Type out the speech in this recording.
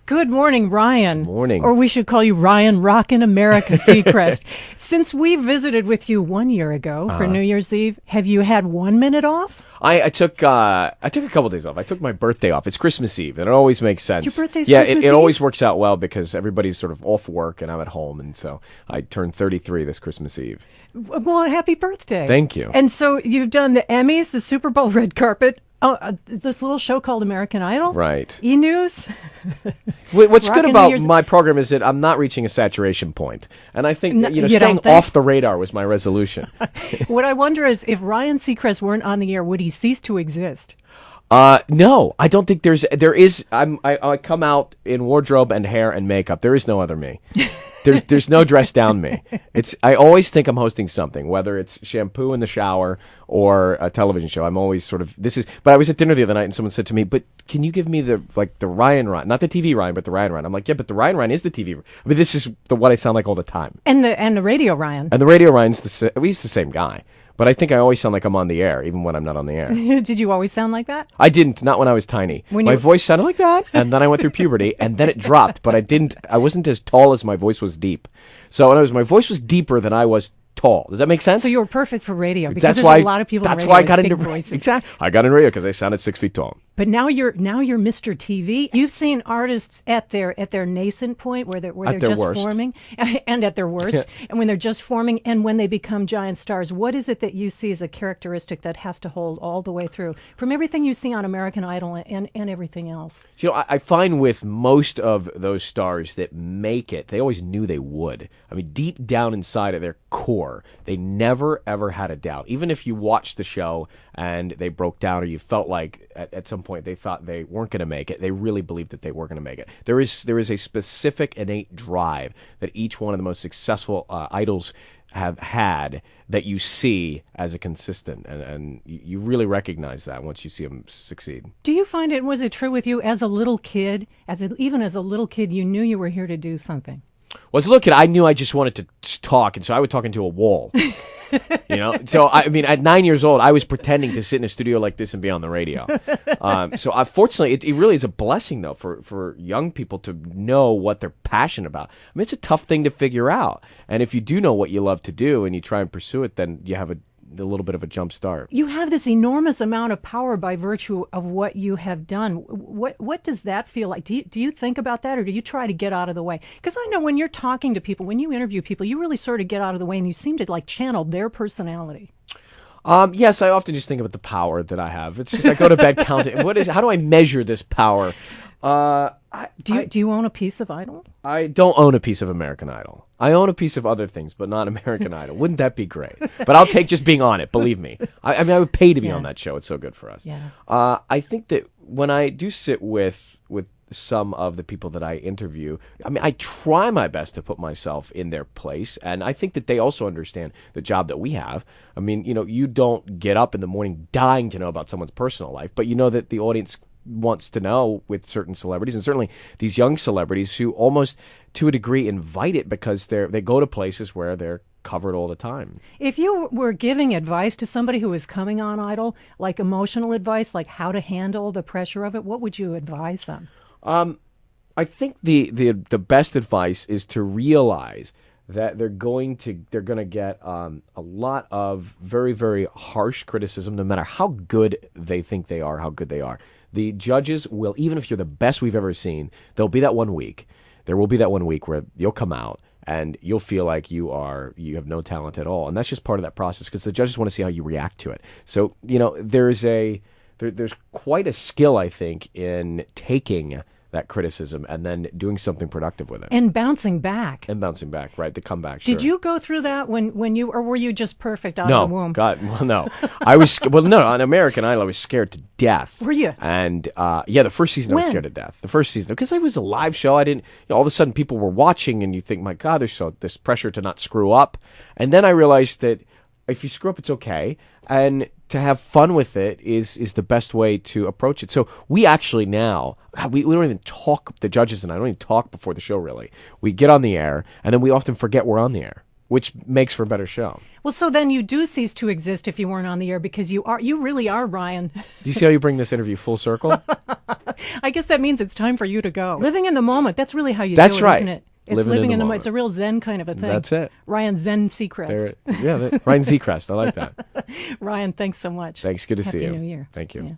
Good morning, Ryan. Good morning. Or we should call you Ryan Rockin' America Seacrest. Since we visited with you 1 year ago for New Year's Eve, have you had 1 minute off? I took a couple days off. I took my birthday off. It's Christmas Eve, and it always makes sense. Your birthday's yeah, Christmas it Eve? always works out well because everybody's sort of off work and I'm at home, and so I turned 33 this Christmas Eve. Well, happy birthday. Thank you. And so you've done the Emmys, the Super Bowl red carpet, this little show called American Idol. Right. E-News. What's good Rockin' about New Year's- my program is that I'm not reaching a saturation point, and I think No, that, you staying don't think? off the radar was my resolution. What I wonder is if Ryan Seacrest weren't on the air, would he cease to exist? No, I don't think there is. I come out in wardrobe and hair and makeup. There is no other me. There's no dress down me. I always think I'm hosting something, whether it's shampoo in the shower or a television show. I'm always sort of But I was at dinner the other night and someone said to me, "But can you give me the Ryan Ryan, not the TV Ryan, but the Ryan Ryan?" I'm like, "Yeah, but the Ryan Ryan is the TV. I mean, this is what I sound like all the time." And the radio Ryan. And the radio Ryan's he's the same guy. But I think I always sound like I'm on the air, even when I'm not on the air. Did you always sound like that? I didn't, not when I was tiny. My voice sounded like that, and then I went through puberty, and then it dropped. But I wasn't as tall as my voice was deep. So my voice was deeper than I was tall. Does that make sense? So you were perfect for radio because That's there's why, a lot of people in that's radio why I with got big into voices. Exactly. I got in radio because I sounded 6 feet tall. But now you're Mr. TV. You've seen artists at their nascent point where they're At their just worst. forming, and at their worst, and when they're just forming, and when they become giant stars. What is it that you see as a characteristic that has to hold all the way through, from everything you see on American Idol and everything else? You know, I find with most of those stars that make it, they always knew they would. I mean, deep down inside of their core, they never, ever had a doubt. Even if you watched the show and they broke down, or you felt like at some point they thought they weren't going to make it, they really believed that they were going to make it. There is a specific innate drive that each one of the most successful idols have had that you see as a consistent, and you really recognize that once you see them succeed. Do you find was it true with you as a little kid, even as a little kid, you knew you were here to do something? Well, as a little kid, I knew I just wanted to talk, and so I would talk into a wall. So I mean, at 9 years old, I was pretending to sit in a studio like this and be on the radio. Fortunately, it really is a blessing, though, for young people to know what they're passionate about. I mean, it's a tough thing to figure out, and if you do know what you love to do and you try and pursue it, then you have a little bit of a jump start. You have this enormous amount of power by virtue of what you have done. What does that feel like? Do you think about that, or do you try to get out of the way? Because I know when you're talking to people, when you interview people, you really sort of get out of the way and you seem to channel their personality. Yes, I often just think about the power that I have. It's just I go to bed counting. How do I measure this power? Do you own a piece of Idol? I don't own a piece of American Idol. I own a piece of other things, but not American Idol. Wouldn't that be great? But I'll take just being on it, believe me. I mean, I would pay to be on that show. It's so good for us. Yeah. I think that when I do sit with some of the people that I interview, I mean, I try my best to put myself in their place, and I think that they also understand the job that we have. I mean, you don't get up in the morning dying to know about someone's personal life, but you know that the audience wants to know with certain celebrities, and certainly these young celebrities who almost to a degree invite it because they go to places where they're covered all the time. If you were giving advice to somebody who is coming on Idol, like emotional advice, like how to handle the pressure of it, what would you advise them? I think the best advice is to realize that they're going to get a lot of very, very harsh criticism, no matter how good they think they are, how good they are. The judges will, even if you're the best we've ever seen, there'll be that 1 week. There will be that 1 week where you'll come out and you'll feel like you have no talent at all, and that's just part of that process because the judges want to see how you react to it. So there's quite a skill, I think, in taking that criticism and then doing something productive with it. And bouncing back. Right? The comeback. Did you go through that when you, or were you just perfect out of the womb? God, well, no. I was, on American Idol, I was scared to death. Were you? And, the first season I was scared to death. The first season, because it was a live show, I didn't, all of a sudden people were watching and you think, my God, there's this pressure to not screw up. And then I realized that if you screw up, it's okay. And to have fun with it is the best way to approach it. So we actually now, we don't even talk, the judges and I don't even talk before the show, really. We get on the air, and then we often forget we're on the air. which makes for a better show. Well, so then you do cease to exist if you weren't on the air, because you really are Ryan. Do you see how you bring this interview full circle? I guess that means it's time for you to go. Living in the moment, that's really how you That's do it, right. isn't it? It's living in the moment. It's a real Zen kind of a thing. That's it. Ryan Zen Seacrest. Ryan Seacrest. I like that. Ryan, thanks so much. Thanks. Good to see you. Happy New Year. Thank you. Yeah.